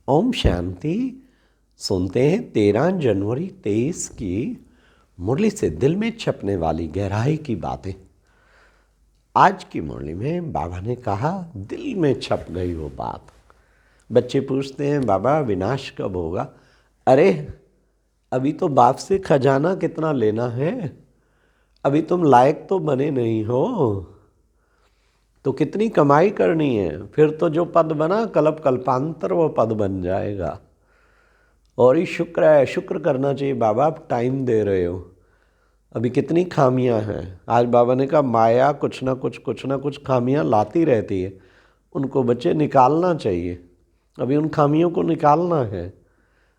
ओम शांति। सुनते हैं 13 जनवरी 23 की मुरली से दिल में छपने वाली गहराई की बातें। आज की मुरली में बाबा ने कहा, दिल में छप गई वो बात। बच्चे पूछते हैं, बाबा विनाश कब होगा? अरे अभी तो बाप से खजाना कितना लेना है, अभी तुम लायक तो बने नहीं हो, तो कितनी कमाई करनी है, फिर तो जो पद बना कल्प कल्पांतर वो पद बन जाएगा। और ही शुक्र है, शुक्र करना चाहिए बाबा, आप टाइम दे रहे हो। अभी कितनी खामियां हैं। आज बाबा ने कहा माया कुछ ना कुछ खामियां लाती रहती है, उनको बच्चे निकालना चाहिए। अभी उन खामियों को निकालना है।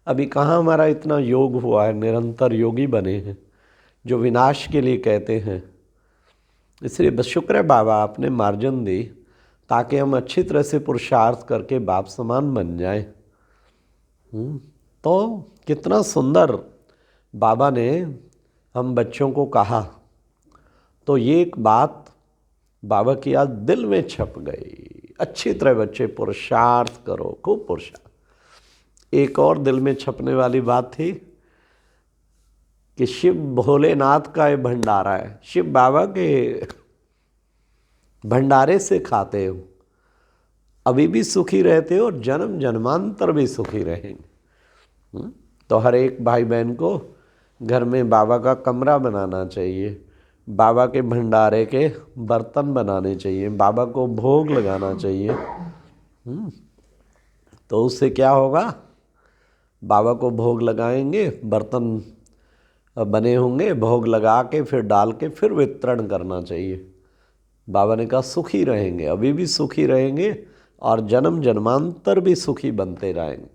अभी कहाँ हमारा इतना योग हुआ है, निरंतर योगी बने हैं जो विनाश के लिए कहते हैं। इसलिए बस शुक्र है बाबा आपने मार्जन दी, ताकि हम अच्छी तरह से पुरुषार्थ करके बाप समान बन जाएं। तो कितना सुंदर बाबा ने हम बच्चों को कहा। तो ये एक बात बाबा की आज दिल में छप गई। अच्छी तरह बच्चे पुरुषार्थ करो, खूब पुरुषार्थ। एक और दिल में छपने वाली बात थी कि शिव भोलेनाथ का ये भंडारा है, शिव बाबा के भंडारे से खाते हो, अभी भी सुखी रहते हो और जन्म जन्मांतर भी सुखी रहेंगे। तो हर एक भाई बहन को घर में बाबा का कमरा बनाना चाहिए, बाबा के भंडारे के बर्तन बनाने चाहिए, बाबा को भोग लगाना चाहिए। तो उससे क्या होगा? बाबा को भोग लगाएंगे, बर्तन बने होंगे, भोग लगा के फिर डाल के फिर वितरण करना चाहिए। बाबा ने कहा सुखी रहेंगे, अभी भी सुखी रहेंगे और जन्म जन्मांतर भी सुखी बनते रहेंगे।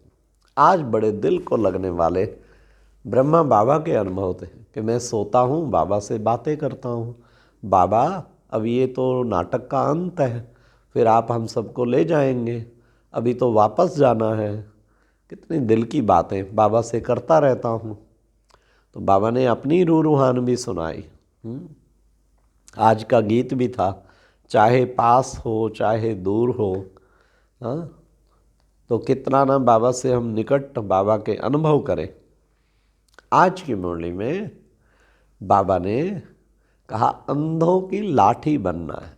आज बड़े दिल को लगने वाले ब्रह्मा बाबा के अनुभव थे कि मैं सोता हूँ, बाबा से बातें करता हूँ। बाबा अब ये तो नाटक का अंत है, फिर आप हम सबको ले जाएंगे, अभी तो वापस जाना है। कितनी दिल की बातें बाबा से करता रहता हूँ। तो बाबा ने अपनी रूह रूहान भी सुनाई। आज का गीत भी था, चाहे पास हो चाहे दूर हो। हाँ, तो कितना ना बाबा से हम निकट बाबा के अनुभव करें। आज की मुरली में बाबा ने कहा अंधों की लाठी बनना है,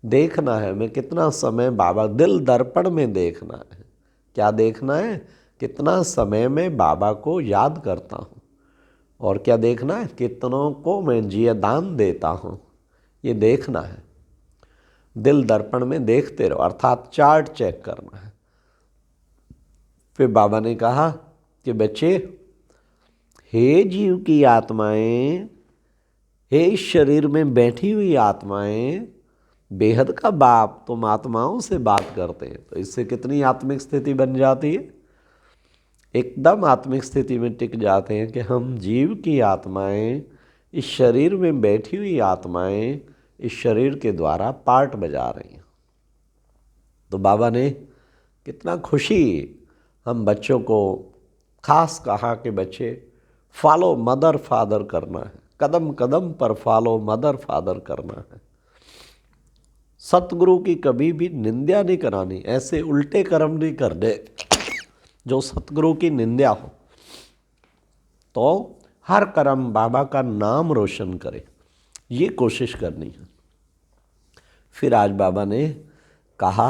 देखना है मैं कितना समय बाबा, दिल दर्पण में देखना है। क्या देखना है? कितना समय में बाबा को याद करता हूँ। और क्या देखना है? कितनों को मैं जियादान देता हूँ, ये देखना है। दिल दर्पण में देखते रहो, अर्थात चार्ट चेक करना है। फिर बाबा ने कहा कि बच्चे, हे जीव की आत्माएं, हे इस शरीर में बैठी हुई आत्माएं, बेहद का बाप तुम आत्माओं से बात करते हैं। तो इससे कितनी आत्मिक स्थिति बन जाती है, एकदम आत्मिक स्थिति में टिक जाते हैं कि हम जीव की आत्माएं, इस शरीर में बैठी हुई आत्माएं इस शरीर के द्वारा पार्ट बजा रही हैं। तो बाबा ने कितना खुशी हम बच्चों को खास कहा कि बच्चे फॉलो मदर फादर करना है, कदम कदम पर फॉलो मदर फादर करना है। सतगुरु की कभी भी निंदा नहीं करानी, ऐसे उल्टे कर्म नहीं करने जो सतगुरु की निंदा हो। तो हर कर्म बाबा का नाम रोशन करे, ये कोशिश करनी है। फिर आज बाबा ने कहा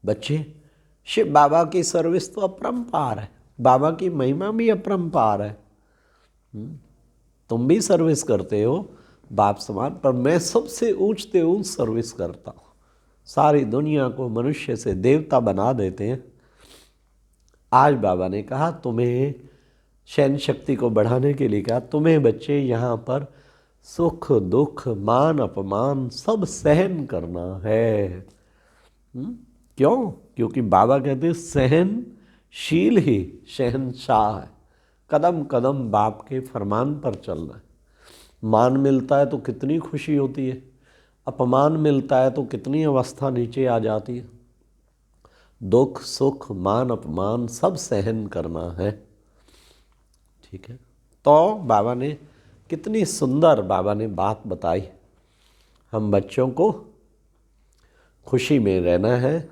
बच्चे, शिव बाबा की सर्विस तो अपरंपार है, बाबा की महिमा भी अपरंपार है। तुम भी सर्विस करते हो बाप समान, पर मैं सबसे ऊंचते ऊंच सर्विस करता हूँ। सारी दुनिया को मनुष्य से देवता बना देते हैं। आज बाबा ने कहा तुम्हें शयन शक्ति को बढ़ाने के लिए कहा, तुम्हें बच्चे यहाँ पर सुख दुख मान अपमान सब सहन करना है। क्यों? क्योंकि बाबा कहते सहनशील ही शहनशाह है। कदम कदम बाप के फरमान पर चलना है। मान मिलता है तो कितनी खुशी होती है, अपमान मिलता है तो कितनी अवस्था नीचे आ जाती है। दुख सुख मान अपमान सब सहन करना है। ठीक है। तो बाबा ने कितनी सुंदर बाबा ने बात बताई। हम बच्चों को खुशी में रहना है,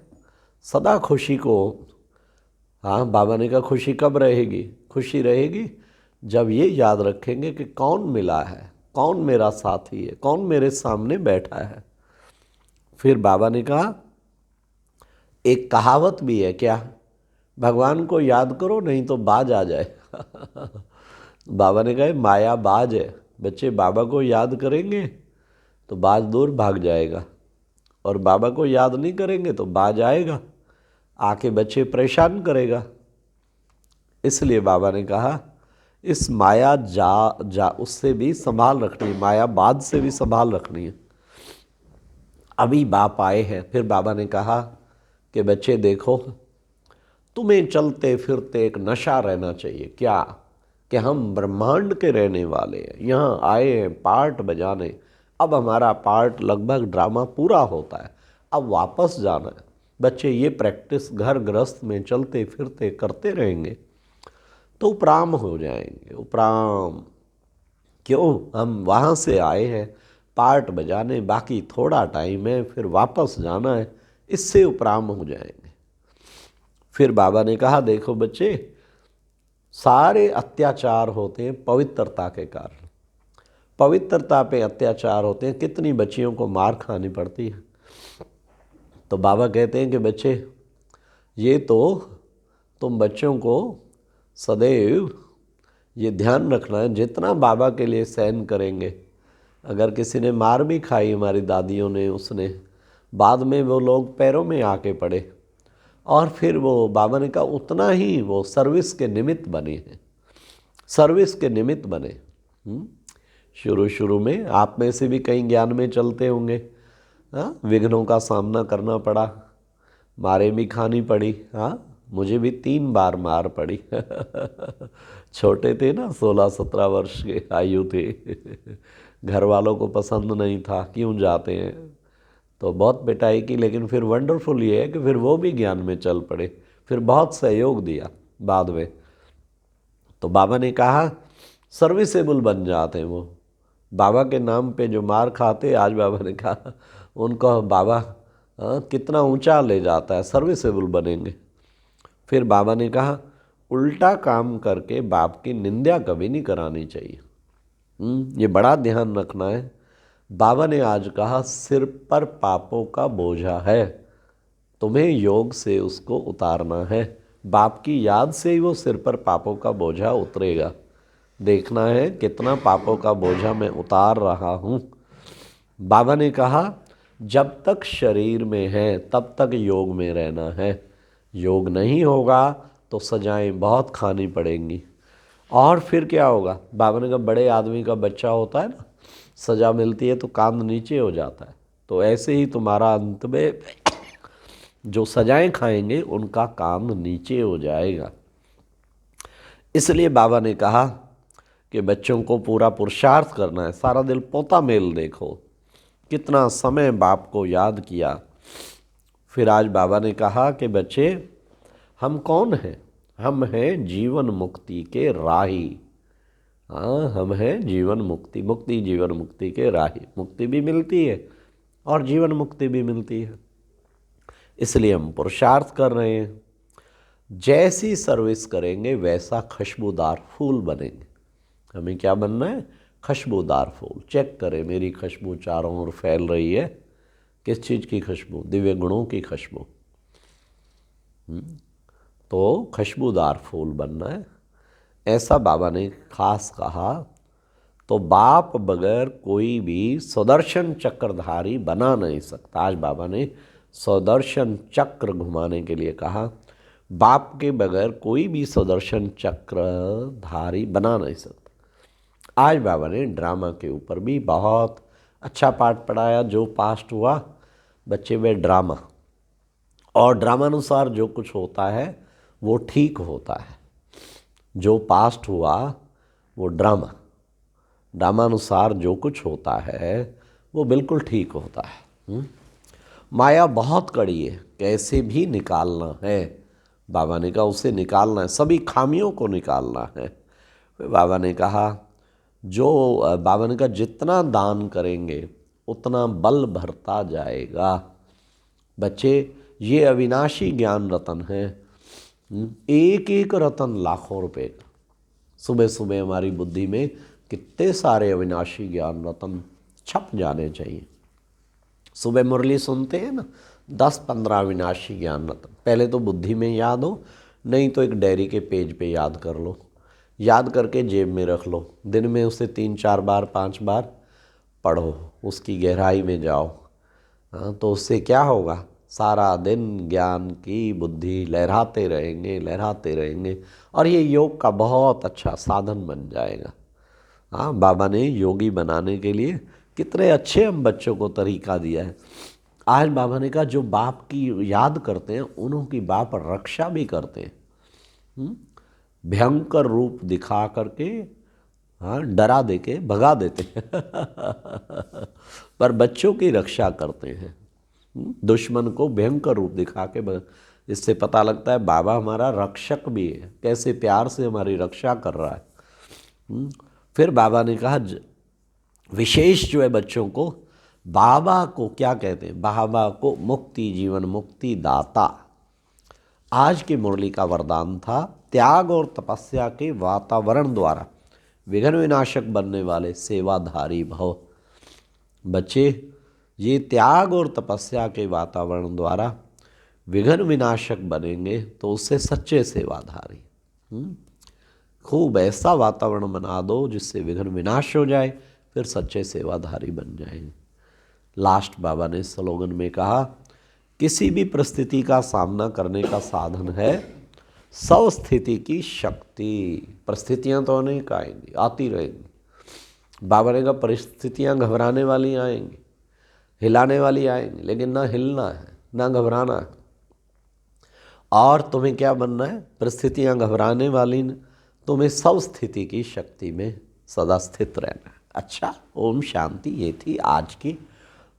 सदा खुशी को हाँ, बाबा ने कहा खुशी कब रहेगी? खुशी रहेगी जब ये याद रखेंगे कि कौन मिला है, कौन मेरा साथी है, कौन मेरे सामने बैठा है। फिर बाबा ने कहा एक कहावत भी है क्या, भगवान को याद करो नहीं तो बाज आ जाए। बाबा ने कहा माया बाज है, बच्चे बाबा को याद करेंगे तो बाज दूर भाग जाएगा, और बाबा को याद नहीं करेंगे तो बाज आएगा, आके बच्चे परेशान करेगा। इसलिए बाबा ने कहा इस माया जा उससे भी संभाल रखनी है, माया बाज से भी संभाल रखनी है। अभी बाप आए हैं। फिर बाबा ने कहा कि बच्चे देखो, तुम्हें चलते फिरते एक नशा रहना चाहिए क्या, कि हम ब्रह्मांड के रहने वाले हैं, यहाँ आए हैं पार्ट बजाने। अब हमारा पार्ट लगभग ड्रामा पूरा होता है, अब वापस जाना है। बच्चे ये प्रैक्टिस घर गृहस्थ में चलते फिरते करते रहेंगे तो उपराम हो जाएंगे। उपराम क्यों, हम वहाँ से आए हैं पार्ट बजाने, बाकी थोड़ा टाइम है फिर वापस जाना है, इससे उपराम हो जाएंगे। फिर बाबा ने कहा देखो बच्चे, सारे अत्याचार होते हैं पवित्रता के कारण, पवित्रता पे अत्याचार होते हैं। कितनी बच्चियों को मार खानी पड़ती है। तो बाबा कहते हैं कि बच्चे ये तो तुम बच्चों को सदैव ये ध्यान रखना है, जितना बाबा के लिए सहन करेंगे। अगर किसी ने मार भी खाई हमारी दादियों ने, उसने बाद में वो लोग पैरों में आके पड़े, और फिर वो बाबा ने कहा उतना ही वो सर्विस के निमित्त बने हैं, सर्विस के निमित्त बने। शुरू शुरू में आप में से भी कई ज्ञान में चलते होंगे, हाँ, विघ्नों का सामना करना पड़ा, मारें भी खानी पड़ी। हाँ, मुझे भी 3 बार मार पड़ी। छोटे थे ना, 16-17 वर्ष के आयु थे। घर वालों को पसंद नहीं था, क्यों जाते हैं, तो बहुत पिटाई की। लेकिन फिर वंडरफुल ये है कि फिर वो भी ज्ञान में चल पड़े, फिर बहुत सहयोग दिया बाद में। तो बाबा ने कहा सर्विसेबल बन जाते हैं वो, बाबा के नाम पे जो मार खाते, आज बाबा ने कहा उनको बाबा कितना ऊंचा ले जाता है, सर्विसेबल बनेंगे। फिर बाबा ने कहा उल्टा काम करके बाप की निंदा कभी नहीं करानी चाहिए। ये बड़ा ध्यान रखना है। बाबा ने आज कहा सिर पर पापों का बोझा है, तुम्हें योग से उसको उतारना है। बाप की याद से ही वो सिर पर पापों का बोझा उतरेगा। देखना है कितना पापों का बोझा मैं उतार रहा हूँ। बाबा ने कहा जब तक शरीर में है तब तक योग में रहना है, योग नहीं होगा तो सजाएं बहुत खानी पड़ेंगी। और फिर क्या होगा, बाबा ने कहा बड़े आदमी का बच्चा होता है ना, सज़ा मिलती है तो कान नीचे हो जाता है, तो ऐसे ही तुम्हारा अंत में जो सजाएं खाएंगे उनका कान नीचे हो जाएगा। इसलिए बाबा ने कहा कि बच्चों को पूरा पुरुषार्थ करना है, सारा दिन पोता मेल देखो, कितना समय बाप को याद किया। फिर आज बाबा ने कहा कि बच्चे हम कौन हैं, हम हैं जीवन मुक्ति के राही। हाँ, हम हैं जीवन मुक्ति, मुक्ति जीवन मुक्ति के राही। मुक्ति भी मिलती है और जीवन मुक्ति भी मिलती है, इसलिए हम पुरुषार्थ कर रहे हैं। जैसी सर्विस करेंगे वैसा खुशबूदार फूल बनेंगे। हमें क्या बनना है, खुशबूदार फूल। चेक करें मेरी खुशबू चारों ओर फैल रही है, किस चीज़ की खुशबू, दिव्य गुणों की खुशबू। तो खुशबूदार फूल बनना है, ऐसा बाबा ने खास कहा। तो बाप बगैर कोई भी सुदर्शन चक्रधारी बना नहीं सकता। आज बाबा ने सुदर्शन चक्र घुमाने के लिए कहा, बाप के बगैर कोई भी सुदर्शन चक्रधारी बना नहीं सकता। आज बाबा ने ड्रामा के ऊपर भी बहुत अच्छा पाठ पढ़ाया। जो पास्ट हुआ बच्चे में ड्रामा, और ड्रामानुसार जो कुछ होता है वो ठीक होता है। जो पास्ट हुआ वो ड्रामा, ड्रामानुसार जो कुछ होता है वो बिल्कुल ठीक होता है। माया बहुत कड़ी है, कैसे भी निकालना है। बाबा ने कहा उसे निकालना है, सभी खामियों को निकालना है। बाबा ने कहा बाबा ने कहा जितना दान करेंगे उतना बल भरता जाएगा। बच्चे ये अविनाशी ज्ञान रतन है, एक एक रतन लाखों रुपए का। सुबह सुबह हमारी बुद्धि में कितने सारे अविनाशी ज्ञान रतन छप जाने चाहिए। सुबह मुरली सुनते हैं ना, 10-15 अविनाशी ज्ञान रतन पहले तो बुद्धि में याद हो, नहीं तो एक डायरी के पेज पे याद कर लो, याद करके जेब में रख लो, दिन में उसे 3-4 बार 5 बार पढ़ो, उसकी गहराई में जाओ। हाँ, तो उससे क्या होगा, सारा दिन ज्ञान की बुद्धि लहराते रहेंगे और ये योग का बहुत अच्छा साधन बन जाएगा। हाँ, बाबा ने योगी बनाने के लिए कितने अच्छे हम बच्चों को तरीका दिया है। आज बाबा ने कहा जो बाप की याद करते हैं उन्होंने बाप रक्षा भी करते हैं। भयंकर रूप दिखा करके, हाँ, डरा देके भगा देते हैं पर बच्चों की रक्षा करते हैं। दुश्मन को भयंकर रूप दिखा के इससे पता लगता है बाबा हमारा रक्षक भी है, कैसे प्यार से हमारी रक्षा कर रहा है। फिर बाबा ने कहा विशेष जो है बच्चों को, बाबा को क्या कहते हैं, बाबा को मुक्ति, जीवन मुक्ति दाता। आज की मुरली का वरदान था त्याग और तपस्या के वातावरण द्वारा विघ्न विनाशक बनने वाले सेवाधारी भव। बच्चे, ये त्याग और तपस्या के वातावरण द्वारा विघ्न विनाशक बनेंगे तो उससे सच्चे सेवाधारी। खूब ऐसा वातावरण बना दो जिससे विघ्न विनाश हो जाए, फिर सच्चे सेवाधारी बन जाएंगे। लास्ट बाबा ने स्लोगन में कहा, किसी भी परिस्थिति का सामना करने का साधन है स्वस्थिति की शक्ति। परिस्थितियां तो अनेक आएंगी, आती रहेंगी। बाबा ने कहा परिस्थितियां घबराने वाली आएंगी, हिलाने वाली आएंगी, लेकिन ना हिलना है ना घबराना है। और तुम्हें क्या बनना है, परिस्थितियां घबराने वाली न, तुम्हें स्वस्थिति की शक्ति में सदा स्थित रहना है। अच्छा, ओम शांति। ये थी आज की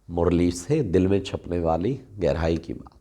मुरली से दिल में छपने वाली गहराई की बात।